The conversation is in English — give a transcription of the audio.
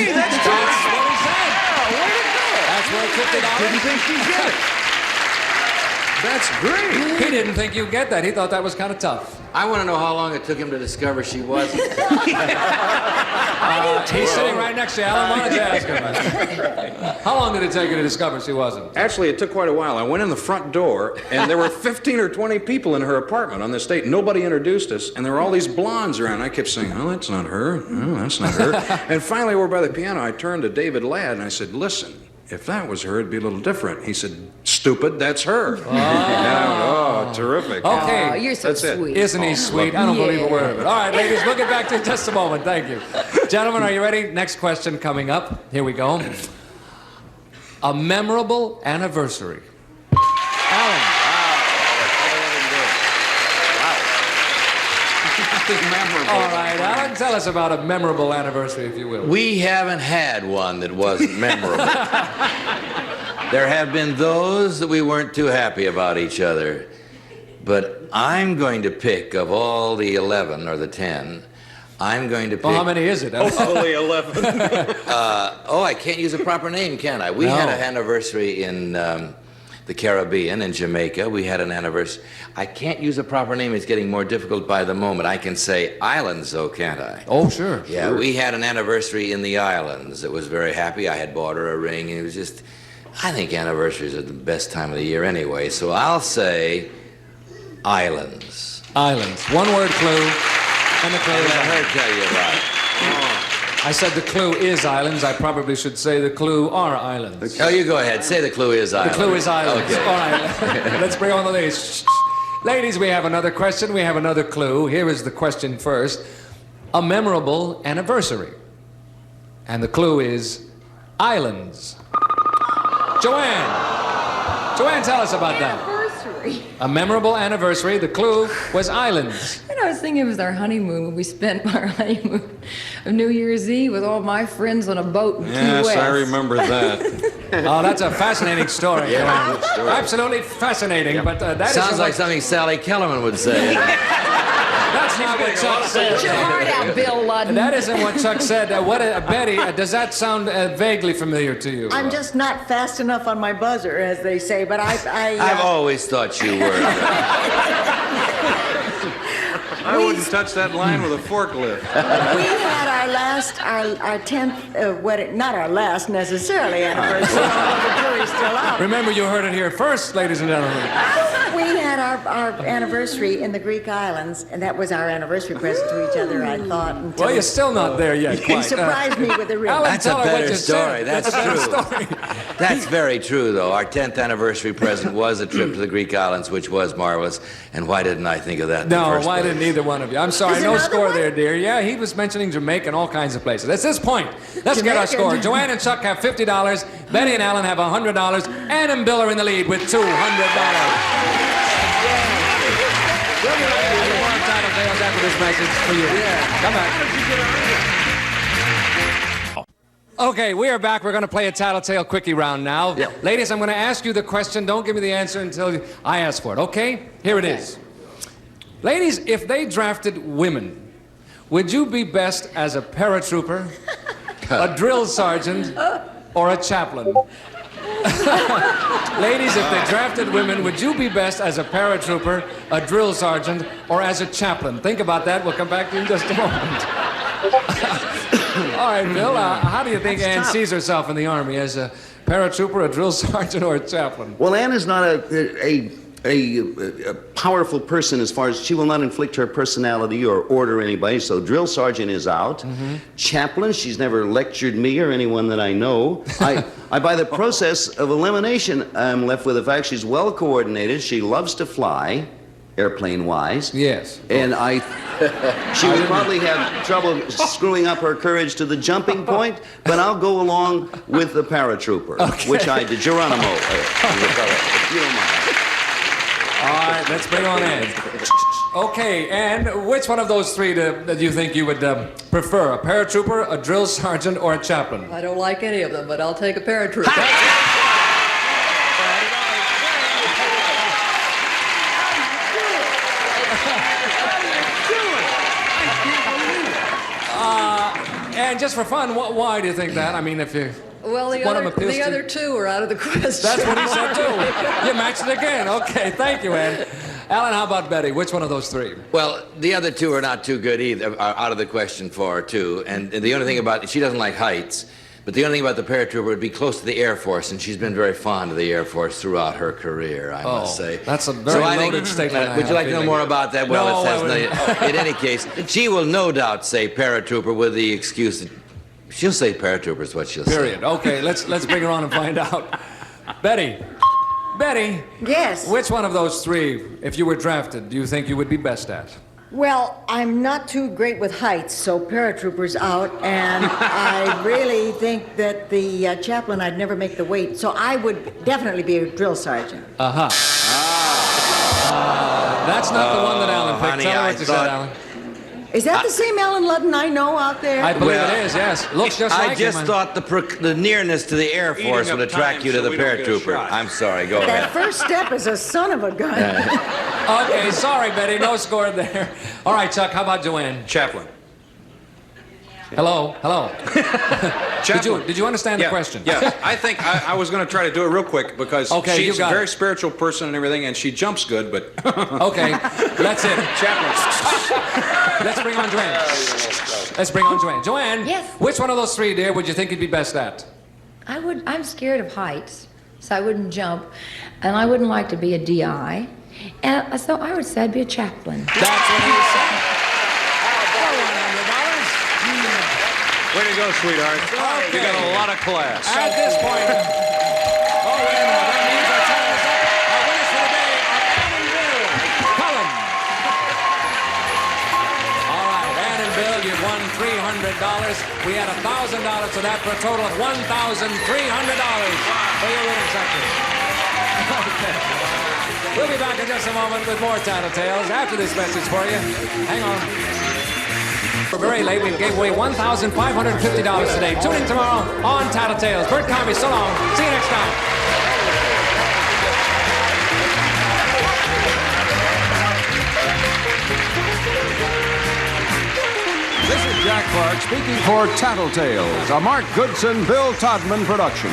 Hey, that's true. That's what he said. Oh, way to go. That's worth $50. Didn't think she'd get it. That's great. He didn't think you'd get that. He thought that was kind of tough. I want to know how long it took him to discover she wasn't. He's sitting right next to you, Alan. Why don't you ask him? How long did it take you to discover she wasn't? Actually, it took quite a while. I went in the front door, and there were 15 or 20 people in her apartment on this date. Nobody introduced us, and there were all these blondes around. I kept saying, oh, that's not her. Oh, that's not her. And finally, over by the piano, I turned to David Ladd, and I said, listen, if that was her, it'd be a little different. He said, stupid, that's her. Oh, oh terrific. Okay. Oh, you're so sweet. Isn't he sweet? I don't believe a word of it. All right, ladies, we'll get back to you in just a moment. Thank you. Gentlemen, are you ready? Next question coming up. Here we go. A memorable anniversary. Alan. All right, Alan, tell us about a memorable anniversary, if you will. We haven't had one that wasn't memorable. There have been those that we weren't too happy about each other. But I'm going to pick, of all the 11 or the 10, I'm going to pick... Well, how many is it? Only 11. I can't use a proper name, can I? We had an anniversary in the Caribbean, in Jamaica. We had an anniversary. I can't use a proper name. It's getting more difficult by the moment. I can say islands, though, can't I? Oh, sure. Yeah, sure. We had an anniversary in the islands. It was very happy. I had bought her a ring, and it was just... I think anniversaries are the best time of the year anyway, so I'll say islands. Islands. One-word clue, and the clue is Let islands. her tell you about it. I said the clue is islands. I probably should say the clue are islands. Oh, you go ahead. Say the clue is The islands. clue is islands. Okay. All right. Let's bring on the ladies. Ladies, we have another question. We have another clue. Here is the question first. A memorable anniversary. And the clue is islands. Joanne. Joanne, tell us about that. Anniversary. A memorable anniversary. The clue was islands. And I was thinking it was our honeymoon. We spent our honeymoon of New Year's Eve with all my friends on a boat in Key West. Yes, I remember that. Oh, that's a fascinating story. Yeah, Joanne. Absolutely fascinating, but that Sounds isn't like what- something Sally Kellerman would say. That's not what Chuck said. Get your heart out, Bill Ludden. That isn't what Chuck said. Betty, does that sound vaguely familiar to you? I'm just not fast enough on my buzzer, as they say, but I've always thought you were. I wouldn't touch that line with a forklift. we had our 10th wedding, not our last necessarily anniversary, although the jury's still out. Remember, you heard it here first, ladies and gentlemen. We had our anniversary in the Greek islands, and that was our anniversary present to each other, I thought. Until Well, you're still not there yet. he Quite. surprised me with a ring. Alan, That's tell a her what better you story. said. That's a better true. story. That's very true, though. Our 10th anniversary present was a trip to the Greek islands, which was marvelous. And why didn't I think of that in the No, first why place? didn't either one of you? I'm sorry, There's no another score one? there, dear. Yeah, he was mentioning Jamaica and all kinds of places. At this point, let's get our Jamaica. score. Joanne and Chuck have $50. Betty and Alan have $100. Ann and Bill are in the lead with $200. We'll be right back with more Tattletales after this message for you. Come back. Okay, we are back. We're going to play a Tattletale Quickie round now. Yeah. Ladies, I'm going to ask you the question. Don't give me the answer until I ask for it, okay? Here it is. Ladies, if they drafted women, would you be best as a paratrooper, a drill sergeant, or a chaplain? Ladies, if they drafted women, would you be best as a paratrooper, a drill sergeant, or as a chaplain? Think about that. We'll come back to you in just a moment. All right, Bill, how do you think Ann sees herself in the Army? As a paratrooper, a drill sergeant, or a chaplain? Well, Ann is not a powerful person as far as she will not inflict her personality or order anybody, so drill sergeant is out. Chaplain, she's never lectured me or anyone that I know. I by the process of elimination, I'm left with the fact she's well coordinated, she loves to fly, airplane-wise. Yes. And she would probably have trouble screwing up her courage to the jumping point, but I'll go along with the paratrooper, which I did. Geronimo, if you don't mind. All right, let's bring on Ann. Okay, and which one of those three do you think you would prefer? A paratrooper, a drill sergeant, or a chaplain? I don't like any of them, but I'll take a paratrooper. And just for fun, why do you think that? I mean, if you... Well, the one of them appeals to- other two are out of the question. That's what he said, too. You matched it again. Okay, thank you, Ann. Alan, how about Betty? Which one of those three? Well, the other two are not too good either, are out of the question for her, too. And the only thing about, she doesn't like heights, but the only thing about the paratrooper would be close to the Air Force, and she's been very fond of the Air Force throughout her career, I must say. That's a very I think- loaded statement. I Would you have like to know feeling. more about that? Well, No, it says I wouldn't. in any case, she will no doubt say paratrooper with the excuse that she'll say paratrooper is what she'll Period. say. Okay, let's bring her on and find out. Betty. Betty, Yes. which one of those three, if you were drafted, do you think you would be best at? Well, I'm not too great with heights, so paratroopers out, and I really think that the chaplain, I'd never make the weight, so I would definitely be a drill sergeant. Uh-huh. That's not the one that Alan picked. honey, Tell her I what you thought- said, Alan. Is that the same Alan Ludden I know out there? I believe Well, it is, yes. Looks just I like just him. thought the nearness to the Air Force Eating would up attract time you to so the we don't get a paratrooper. shot. I'm sorry, go That ahead. first step is a son of a gun. Okay, sorry, Betty. No score there. All right, Chuck, how about Joanne? Chaplain. Hello? Chaplain. Did you understand the question? Yes. I think I was going to try to do it real quick because Okay, you she's a got very it. spiritual person and everything, and she jumps good, but... Okay, that's it. Chaplain. Let's bring on Joanne. Let's bring on Joanne. Joanne, Yes? which one of those three, dear, would you think you'd be best at? I'm scared of heights, so I wouldn't jump, and I wouldn't like to be a DI, and so I would say I'd be a chaplain. That's what he said. Way to go, sweetheart. You got a lot of class. At this point, wait a minute, that means our time is up. Our winners for the day are Ann and Bill. Cullen. All right, Ann and Bill, you've won $300. We had $1,000 to that for a total of $1,300 for your winning section. Okay. We'll be back in just a moment with more Tattletales after this message for you. Hang on. We're very late. We gave away $1,550 today. Tune in tomorrow on Tattletales. Bert Carby, so long. See you next time. This is Jack Clark speaking for Tattletales, a Mark Goodson, Bill Todman production.